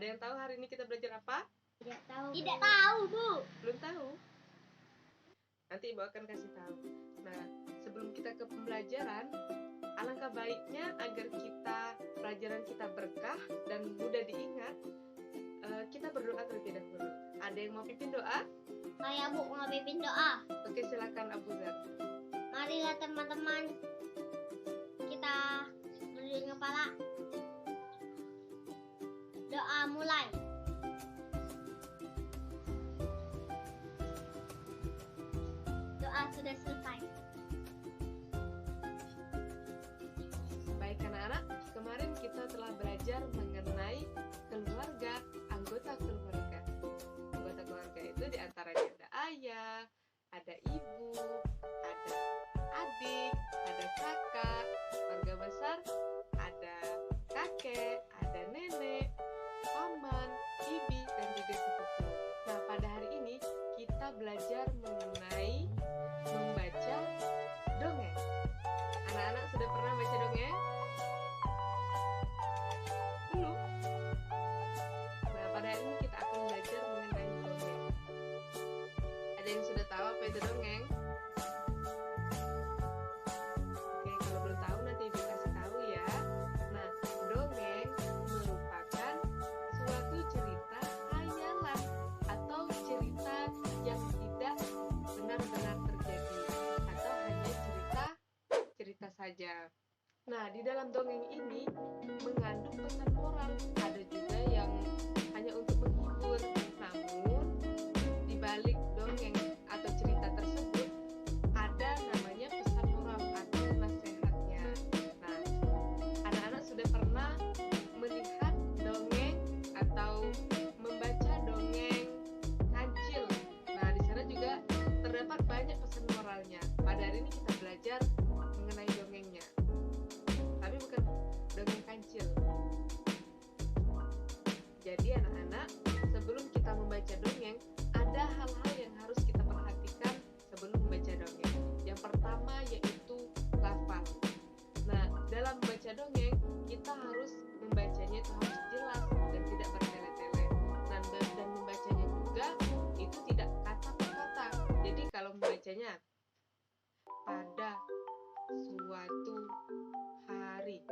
Ada yang tahu hari ini kita belajar apa? Tidak tahu. Tidak tahu, Bu. Belum tahu? Nanti Ibu akan kasih tahu. Nah, sebelum kita ke pembelajaran, alangkah baiknya agar pelajaran kita berkah dan mudah diingat, kita berdoa terlebih dahulu. Ada yang mau pimpin doa? Saya Bu mau pimpin doa. Oke, silakan Abu Zar. Marilah teman-teman, kita berdiri kepala. Doa mulai. Doa sudah selesai. Baik anak-anak, kemarin kita telah belajar mengenai keluarga, anggota keluarga. Anggota keluarga itu diantaranya ada ayah, ada ibu, ada adik, ada kakak, keluarga besar, ada kakek, ada nenek, paman, bibi, dan juga sepupu. Nah, pada hari ini kita belajar mengenai membaca dongeng. Anak-anak sudah pernah baca dongeng? Belum? Nah, pada hari ini kita akan belajar mengenai dongeng. Ada yang sudah tahu apa itu dongeng? Oke, kalau belum tahu nanti Ibu kasih tahu ya. Nah, dongeng merupakan suatu cerita hayalan atau cerita yang tidak benar-benar terjadi atau hanya cerita saja. Nah, di dalam dongeng ini mengandung pesan moral. Ada juga yang hanya untuk menghibur. Namun, di balik dongeng atau cerita tersebut ada namanya pesan moral atau nasihatnya. Nah, anak-anak sudah pernah melihat dongeng atau membaca dongeng kancil. Nah, di sana juga terdapat banyak pesan moralnya. Pada hari ini kita belajar mengenai dongengnya, tapi bukan dongeng kancil. Jadi anak-anak, sebelum kita membaca dongeng, ada hal-hal yang harus kita perhatikan sebelum membaca dongeng. Yang pertama yaitu lafal. Nah, dalam membaca dongeng, kita harus membacanya itu harus jelas dan tidak bertele-tele. Dan membacanya juga itu tidak kata per kata. Jadi kalau membacanya pada suatu hari,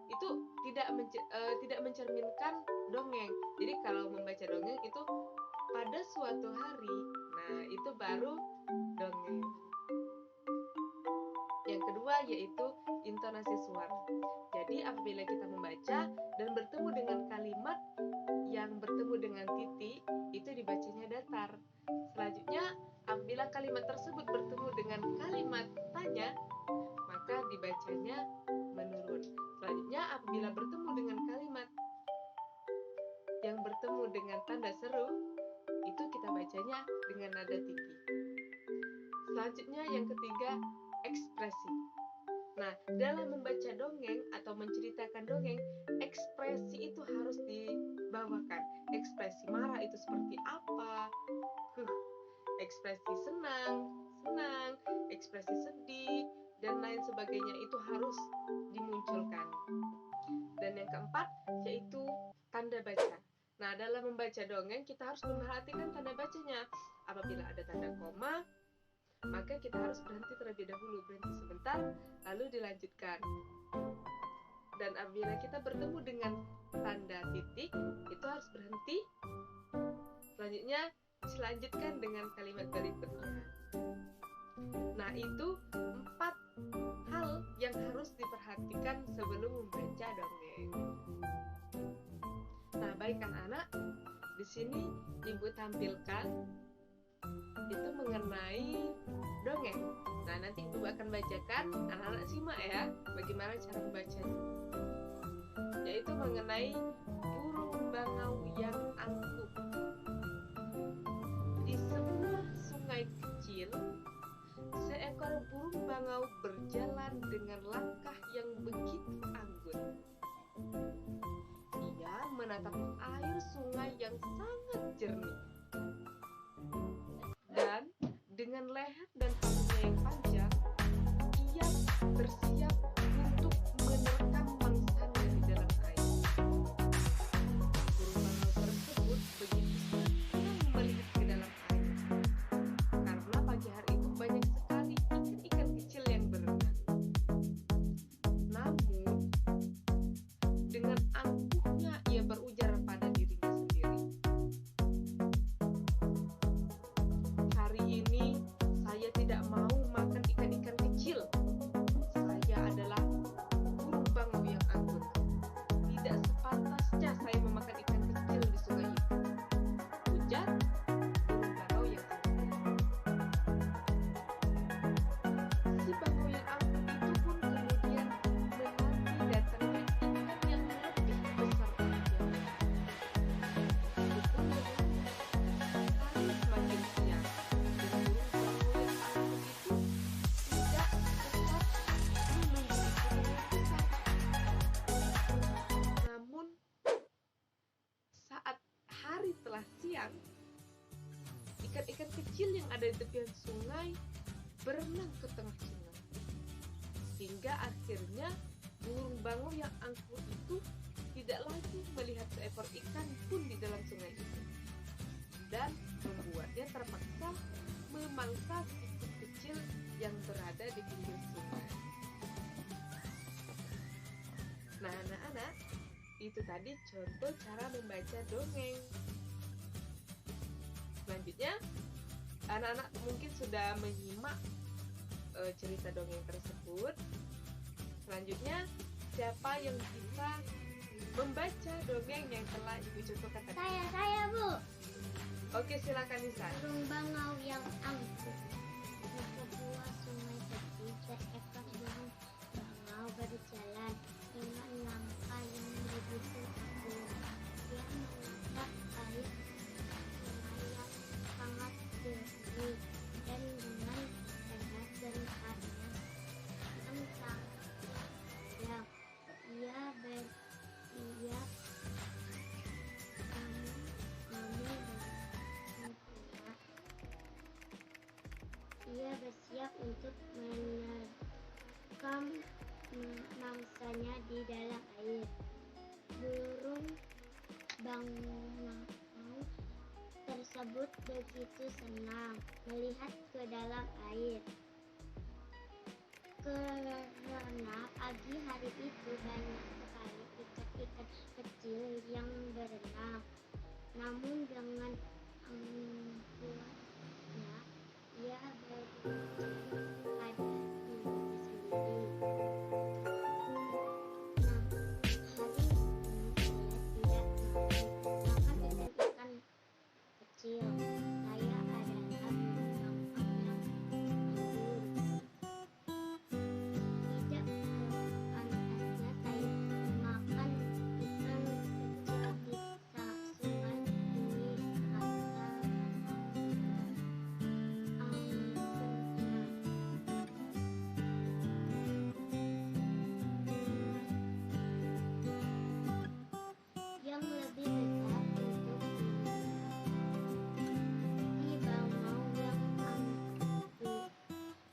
itu tidak mencerminkan dongeng. Jadi kalau membaca dongeng itu pada suatu hari, nah itu baru dongeng. Yang kedua yaitu intonasi suara. Jadi apabila kita membaca dan bertemu dengan kalimat yang bertemu dengan titik, itu dibacanya datar. Selanjutnya, apabila kalimat tersebut bertemu dengan kalimat tanya, maka dibacanya menurun. Selanjutnya, apabila bertemu dengan kalimat yang bertemu dengan tanda seru, itu kita bacanya dengan nada tinggi. Selanjutnya, yang ketiga, ekspresi. Nah, dalam membaca dongeng atau menceritakan dongeng, ekspresi itu harus dibawakan. Ekspresi marah itu seperti apa? Ekspresi senang, ekspresi sedih, dan lain sebagainya itu harus dimunculkan. Dan yang keempat yaitu tanda baca. Nah, dalam membaca dongeng kita harus memperhatikan tanda bacanya. Apabila ada tanda koma, maka kita harus berhenti terlebih dahulu, berhenti sebentar, lalu dilanjutkan. Dan apabila kita bertemu dengan tanda titik, itu harus berhenti. Selanjutnya dilanjutkan dengan kalimat berikutnya. Nah, itu 4 hal yang harus diperhatikan sebelum membaca dongeng. Nah, baik anak-anak, di sini Ibu tampilkan itu mengenai dongeng. Nah, nanti Ibu akan bacakan, anak-anak simak ya, bagaimana cara membacanya. Yaitu mengenai burung bangau yang angkuh. Di sebuah sungai kecil, seekor burung bangau berjalan dengan langkah yang begitu anggun. Ia menatap air sungai yang sangat jernih. Dan dengan leher dan kakinya yang panjang, ia bersiap untuk menerkam mangsanya di dalam air. Burung setelah siang, ikan-ikan kecil yang ada di tepian sungai berenang ke tengah sungai. Hingga akhirnya burung bangau yang angkuh itu tidak lagi melihat seekor ikan pun di dalam sungai itu, dan membuatnya terpaksa memangsa tikus kecil yang berada di pinggir sungai. Nah, anak-anak, itu tadi contoh cara membaca dongeng. Selanjutnya, anak-anak mungkin sudah menyimak cerita dongeng tersebut. Selanjutnya, siapa yang bisa membaca dongeng yang telah Ibu contohkan tadi? Saya, Bu. Oke, silakan Nisa. Burung bangau yang angkuh. Di sebuah sungai kecil, seekor burung bangau berjalan dengan langkah yang begitu angkuh. Dia menatap air sungai yang sangat jernih, dan dengan deras dan panas yang sangat tajam, ia bersiap untuk menerkam mangsanya di dalam air. Burung bangau tersebut begitu senang melihat ke dalam air, karena pagi hari itu banyak sekali ikan-ikan kecil yang berenang. Namun dengan angkuhnya, ia berbicara pada dirinya sendiri. Nah, hari ini saya tidak mau makan ikan-ikan kecil. Saya adalah burung bangau yang anggun. Tidak pantasnya saya makan ikan kecil di sungai ini, kata anggunnya. Yang lebih besar untuk si bangau yang angkuh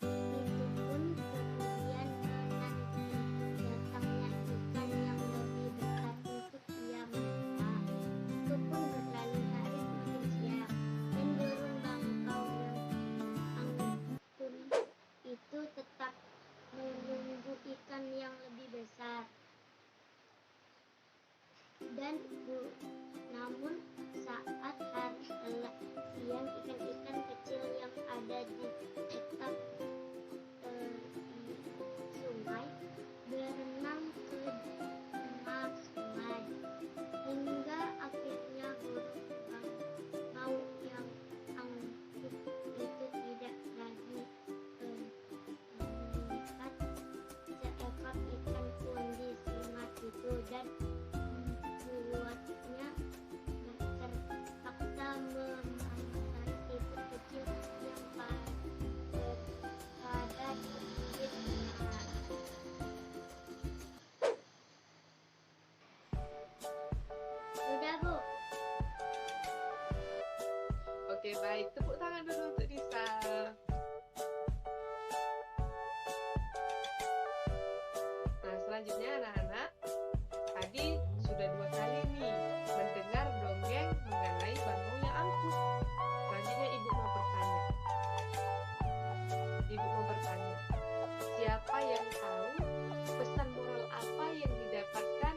itu pun kemudian menanti datangnya ikan yang lebih besar untuk ia makan. Itu pun berlalu hari semakin siang, dan burung bangau yang angkuh itu tetap menunggu ikan yang lebih besar. Namun saat hari telah siang, ikan-ikan kecil yang ada di dekat sungai berenang ke tengah sungai, hingga akhirnya burung bangau yang angkuh itu tidak lagi melihat seekor ikan pun di sungai itu, dan membuatnya terpaksa memangsa tikus kecil yang berada di pinggir sungai. Sudah, Bu. Oke, baik. Tepuk tangan dulu untuk Nisa. Nah, selanjutnya anak-anak, tadi sudah 2 kali nih mendengar dongeng mengenai bangau yang angkuh. Selanjutnya Ibu mau bertanya, siapa yang tahu pesan moral apa yang didapatkan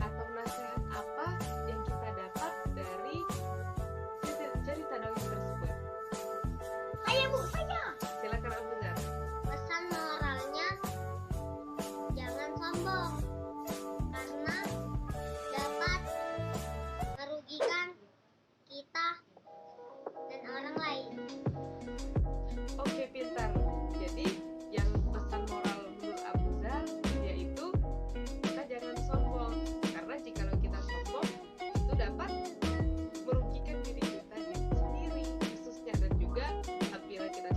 atau nasihat apa yang kita dapat dari cerita dongeng tersebut? Saya, Bu, saya. Silakan Al-Fuzar. Pesan moralnya, jangan sombong, karena dapat merugikan kita dan orang lain. Oke, pintar. Jadi yang pesan moral menurut Al-Fuzar yaitu kita jangan sombong, karena jikalau kita sombong itu dapat merugikan diri kita sendiri khususnya, dan juga apabila kita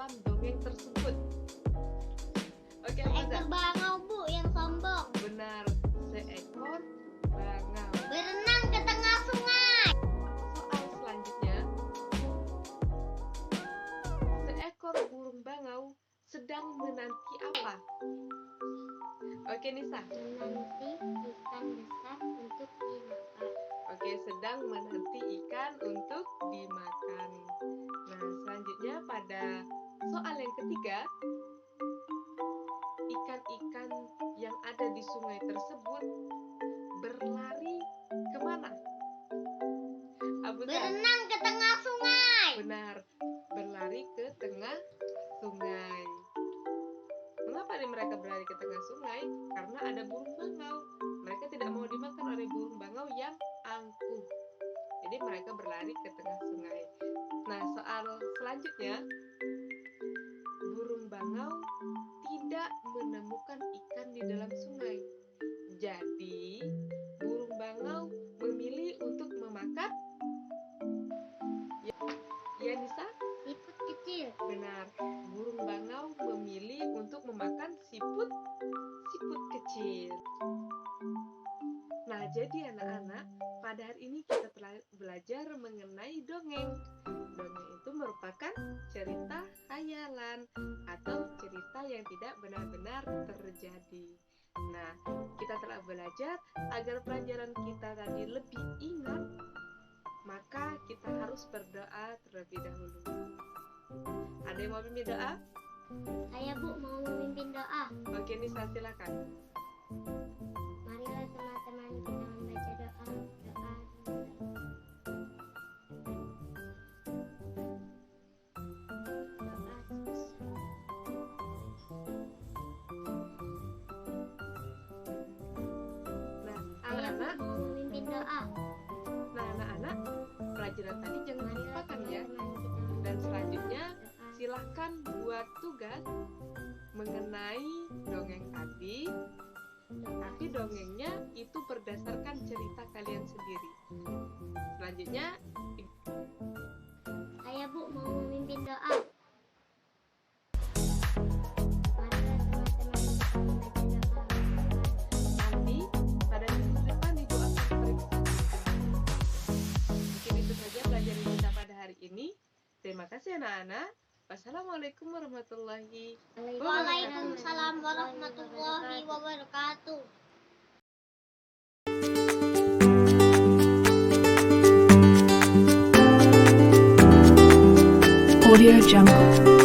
dalam dongeng tersebut? Oke, Seekor Hamzah. bangau, Bu, yang sombong. Benar, seekor bangau. Berenang ke tengah sungai. Soal selanjutnya, seekor burung bangau sedang menanti apa? Oke, Nisa. Menanti ikan besar untuk dimakan. Oke, sedang menanti ikan untuk dimakan. Nah, selanjutnya pada soal yang ketiga, ikan-ikan yang ada di sungai tersebut berlari kemana? Abu Zar. Berenang ke tengah sungai. Benar, berlari ke tengah sungai. Mengapa nih mereka berlari ke tengah sungai? Karena ada burung bangau. Mereka tidak mau dimakan oleh burung bangau yang angkuh. Jadi mereka berlari ke tengah sungai. Nah, soal selanjutnya, burung bangau tidak menemukan ikan di dalam sungai. Jadi, burung bangau memilih untuk memakan ya Nisa? Siput kecil. Benar, burung bangau memilih untuk memakan siput kecil. Nah, jadi anak-anak, pada hari ini kita telah belajar mengenai dongeng. Dongeng itu merupakan cerita khayalan atau cerita yang tidak benar-benar terjadi. Nah, kita telah belajar agar pelajaran kita tadi lebih ingat, maka kita harus berdoa terlebih dahulu. Ada yang mau memimpin doa? Saya, Bu, mau memimpin doa. Oke, Nisa, silakan. Marilah teman-teman kita membaca doa. Nah, Saya, Bu, anak-anak, mau memimpin doa. pelajaran tadi jangan Marilah lupakan ya. teman-teman kita membaca Dan selanjutnya, doa. silahkan buat tugas mengenai dongeng tadi, tapi dongengnya itu berdasarkan cerita kalian sendiri. Selanjutnya, Saya, Bu, mau memimpin doa. Marilah teman-teman kita membaca doa. nanti pada minggu depan didoakan seperti mungkin itu saja pelajaran kita pada hari ini. Terima kasih anak-anak. Wassalamualaikum warahmatullahi Waalaikumsalam warahmatullahi wabarakatuh. Audio Jungle.